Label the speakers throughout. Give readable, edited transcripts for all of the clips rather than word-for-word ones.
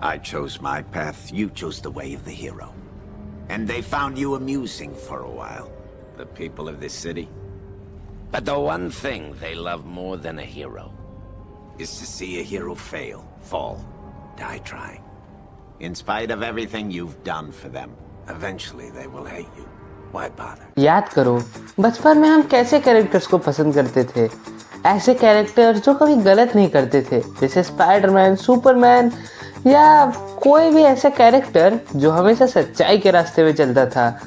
Speaker 1: I chose my path, you chose the way of the hero. And they found you amusing for a while, the people of this city. But the one thing they love more than a hero is to see a hero fail, fall, die trying. In spite of everything you've done for them, eventually they will hate you. Why bother?
Speaker 2: याद करो बचपन में हम कैसे characters को पसंद करते थे। ऐसे कैरेक्टर जो कभी गलत नहीं करते थे, जैसे स्पाइडरमैन, सुपरमैन या कोई भी ऐसा कैरेक्टर जो हमेशा सच्चाई के रास्ते में चलता था।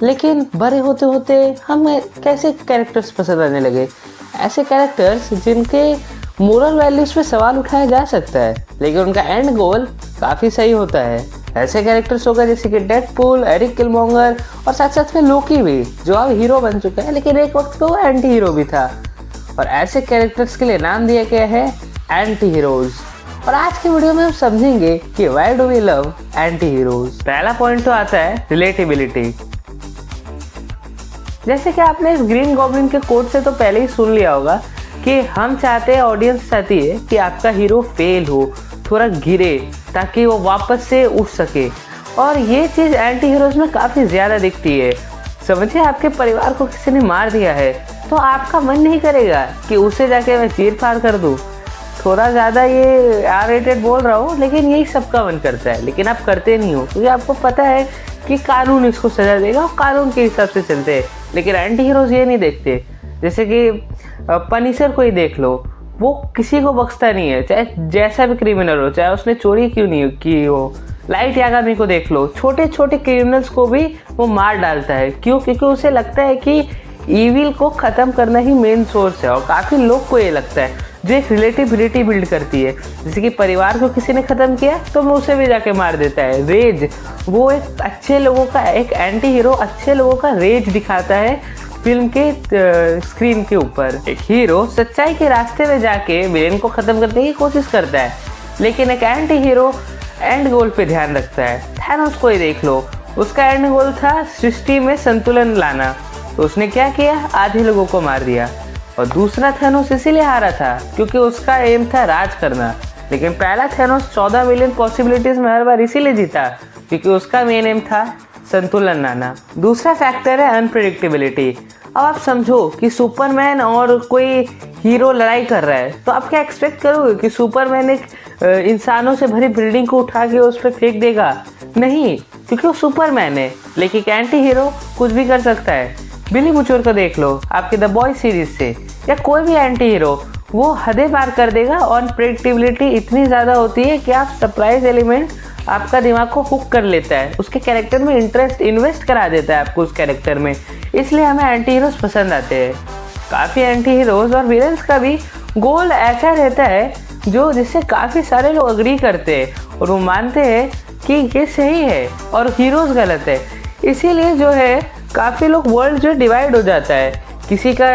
Speaker 2: लेकिन बड़े होते होते हमें कैसे कैरेक्टर्स पसंद आने लगे, ऐसे कैरेक्टर्स जिनके मोरल वैल्यूज पे सवाल उठाया जा सकता है लेकिन उनका एंड गोल काफ़ी सही होता है। ऐसे कैरेक्टर्स होगा जैसे कि डेडपूल, एरिक किलमोंगर और साथ साथ में लोकी भी, जो अब हीरो बन चुका है लेकिन एक वक्त पे वो एंटी हीरो भी था। और ऐसे कैरेक्टर्स के लिए नाम दिया गया है एंटी हीरोज। और आज की वीडियो में हम समझेंगे कि why do we love anti heroes. पहला पॉइंट तो आता है रिलेटेबिलिटी। जैसे कि आपने इस ग्रीन गॉब्लिन के कोट से तो पहले ही सुन लिया होगा कि हम चाहते हैं, ऑडियंस चाहती है कि आपका हीरो फेल हो, थोड़ा गिरे ताकि वो वापस से उठ सके। और ये चीज़ एंटी हीरोज में काफ़ी ज़्यादा दिखती है। समझिए आपके परिवार को किसी ने मार दिया है तो आपका मन नहीं करेगा कि उसे जाके मैं चीर फाड़ कर दूँ। थोड़ा ज़्यादा ये R-rated बोल रहा हूँ लेकिन यही सबका मन करता है, लेकिन आप करते नहीं हो क्योंकि आपको पता है कि कानून इसको सज़ा देगा और कानून के हिसाब से चलते हैं। लेकिन एंटी हीरोज ये नहीं देखते। जैसे कि पनिशर को ही देख लो, वो किसी को बख्शता नहीं है, चाहे जैसा भी क्रिमिनल हो, चाहे उसने चोरी क्यों नहीं की हो। लाइट यागामी को देख लो, छोटे छोटे क्रिमिनल्स को भी वो मार डालता है। क्यों? क्योंकि उसे लगता है कि ईविल को ख़त्म करना ही मेन सोर्स है। और काफ़ी लोग को ये लगता है, जो एक रिलेटिबिलिटी बिल्ड करती है। जैसे कि परिवार को किसी ने ख़त्म किया तो वो उसे भी जाके मार देता है। रेज, वो एक अच्छे लोगों का, एक एंटी हीरो अच्छे लोगों का रेज दिखाता है फिल्म के स्क्रीन के ऊपर। एक हीरो सच्चाई के रास्ते में जाके विलेन को ख़त्म करने की कोशिश करता है, लेकिन एक एंटी हीरो एंड गोल पे ध्यान रखता है। थैनोस को ही देख लो, उसका एंड गोल था सृष्टि में संतुलन लाना, तो उसने क्या किया, आधे लोगों को मार दिया। और दूसरा थैनोस इसीलिए हारा था क्योंकि उसका एम था राज करना। लेकिन पहला थैनोस 14 मिलियन पॉसिबिलिटीज में हर बार इसीलिए जीता क्योंकि उसका मेन एम था संतुलन लाना। दूसरा फैक्टर है अनप्रेडिक्टेबिलिटी। अब आप समझो कि सुपरमैन और कोई हीरो लड़ाई कर रहा है तो आप क्या एक्सपेक्ट करोगे कि सुपरमैन एक इंसानों से भरी बिल्डिंग को उठा के उस पर फेंक देगा? नहीं, क्योंकि वो सुपरमैन है। लेकिन एक एंटी हीरो कुछ भी कर सकता है। बिली बुचर को देख लो आपके द बॉय सीरीज से, या कोई भी एंटी हीरो, वो हदें पार कर देगा। और अनप्रेडिक्टेबिलिटी इतनी ज़्यादा होती है कि आप सरप्राइज एलिमेंट आपका दिमाग को हुक कर लेता है, उसके कैरेक्टर में इंटरेस्ट इन्वेस्ट करा देता है आपको उस कैरेक्टर में। इसलिए हमें एंटी हीरोज पसंद आते हैं। काफ़ी एंटी हीरोज और विलेंस का भी गोल ऐसा रहता है जो जिससे काफ़ी सारे लोग अग्री करते हैं और वो मानते हैं कि ये सही है और हीरोज गलत है। इसीलिए जो है काफ़ी लोग वर्ल्ड जो डिवाइड हो जाता है, किसी का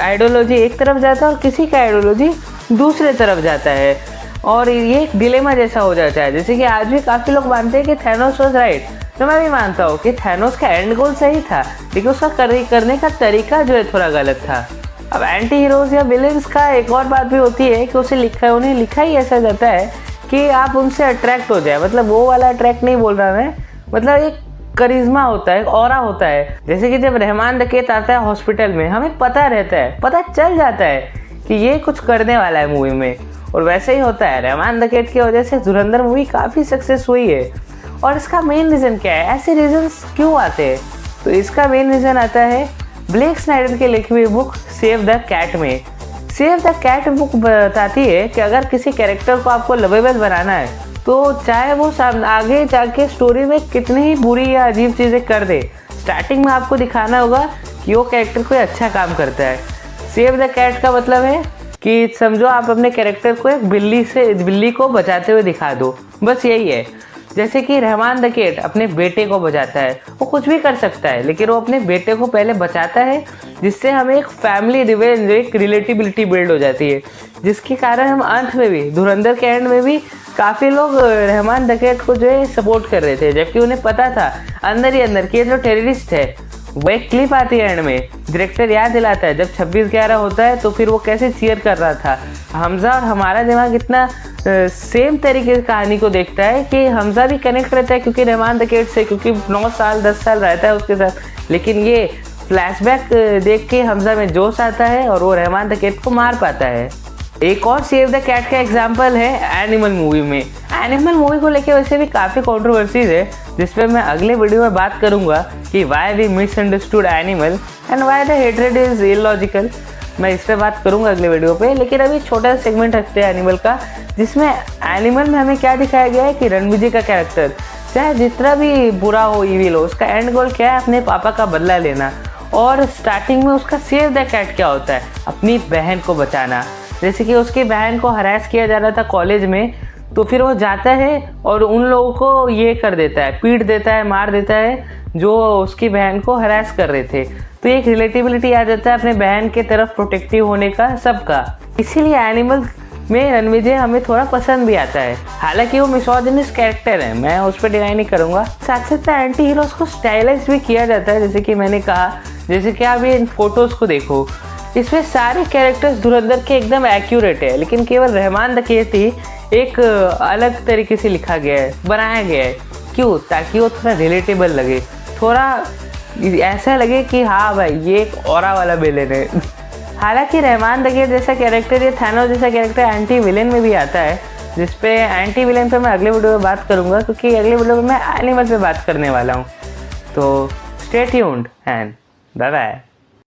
Speaker 2: आइडियोलॉजी एक तरफ जाता है और किसी का आइडियोलॉजी दूसरे तरफ जाता है। और ये एक डिलेमा जैसा हो जाता है। जैसे कि आज भी काफ़ी लोग मानते हैं कि थैनोस वाज राइट, तो मैं भी मानता हूँ कि थैनोस का एंड गोल सही था लेकिन उसका करने का तरीका जो है थोड़ा गलत था। अब एंटी हीरोज या विलेंस का एक और बात भी होती है कि उन्हें लिखा ही ऐसा जाता है कि आप उनसे अट्रैक्ट हो जाए। मतलब वो वाला अट्रैक्ट नहीं बोल रहा मैं, मतलब एक करिश्मा होता है, एक ऑरा होता है। जैसे कि जब रहमान डकैत आता है हॉस्पिटल में, हमें पता रहता है, पता चल जाता है कि ये कुछ करने वाला है मूवी में। और वैसे ही होता है, रहमान डकैत की वजह से धुरंधर मूवी काफ़ी सक्सेस हुई है। और इसका मेन रीज़न क्या है, ऐसे रीजंस क्यों आते हैं? तो इसका मेन रीज़न आता है ब्लेक स्नाइडर की लिखी हुई बुक सेव द कैट में। सेव द कैट बुक बताती है कि अगर किसी कैरेक्टर को आपको लवेबल बनाना है तो चाहे वो आगे जाके स्टोरी में कितनी ही बुरी या अजीब चीज़ें कर दे, स्टार्टिंग में आपको दिखाना होगा कि वो कैरेक्टर कोई अच्छा काम करता है। सेव द कैट का मतलब है कि समझो आप अपने कैरेक्टर को एक बिल्ली को बचाते हुए दिखा दो, बस यही है। जैसे कि रहमान डकैत अपने बेटे को बचाता है, वो कुछ भी कर सकता है लेकिन वो अपने बेटे को पहले बचाता है, जिससे हमें एक फैमिली रिवेंज, एक रिलेटिबिलिटी बिल्ड हो जाती है, जिसके कारण हम अंत में भी, धुरंधर के एंड में भी काफ़ी लोग रहमान डकैत को जो है सपोर्ट कर रहे थे, जबकि उन्हें पता था अंदर ही अंदर कि ये जो टेररिस्ट है। वो एक क्लिप आती है एंड में, डायरेक्टर याद दिलाता है जब 26/11 होता है तो फिर वो कैसे चीयर कर रहा था। हमजा और हमारा दिमाग इतना सेम तरीके से कहानी को देखता है कि हमजा भी कनेक्ट रहता है क्योंकि रहमान द किड से, क्योंकि 9 साल 10 साल रहता है उसके साथ। लेकिन ये फ्लैशबैक देख के हमजा में जोश आता है और वो रहमान द किड को मार पाता है। एक और सेव द कैट का एग्जाम्पल है एनिमल मूवी में। एनिमल मूवी को लेके वैसे भी काफ़ी कंट्रोवर्सीज है, जिसपे मैं अगले वीडियो में बात करूंगा कि why we misunderstood animal and why the hatred is illogical. मैं इस पर बात करूंगा अगले वीडियो पे। लेकिन अभी छोटा सा सेगमेंट रखते हैं एनिमल का, जिसमें एनिमल में हमें क्या दिखाया गया है कि रणविजय का कैरेक्टर चाहे जितना भी बुरा हो, इविल हो, उसका एंड गोल क्या है? अपने पापा का बदला लेना। और स्टार्टिंग में उसका सेव द कैट क्या होता है? अपनी बहन को बचाना। जैसे कि उसकी बहन को हरास किया जा रहा था कॉलेज में, तो फिर वो जाता है और उन लोगों को ये कर देता है, पीट देता है, मार देता है जो उसकी बहन को हरास कर रहे थे। तो एक रिलेटिबिलिटी आ जाता है अपने बहन के तरफ प्रोटेक्टिव होने का सबका। इसीलिए एनिमल में रणविजय हमें थोड़ा पसंद भी आता है। हालांकि वो मिसोजिनिस्ट कैरेक्टर है, मैं उस पर डिनाई नहीं करूँगा। साथ साथ एंटी हीरोज को स्टाइलाइज भी किया जाता है, जैसे कि मैंने कहा। जैसे कि आप ये इन फोटोज़ को देखो, इसमें सारे कैरेक्टर्स धुरंधर के एकदम एक्यूरेट है, लेकिन केवल रहमान द किड ही एक अलग तरीके से लिखा गया है, बनाया गया है। क्यों? ताकि वो थोड़ा रिलेटेबल लगे, थोड़ा ऐसा लगे कि हाँ भाई ये एक ऑरा वाला विलेन है। हालांकि रहमान द किड जैसा कैरेक्टर या थानोस जैसा कैरेक्टर एंटी विलेन में भी आता है, जिसपे एंटी विलेन पे मैं अगले वीडियो में बात करूँगा, क्योंकि अगले वीडियो में मैं एनिमल पे बात करने वाला हूँ। तो stay tuned and bye bye.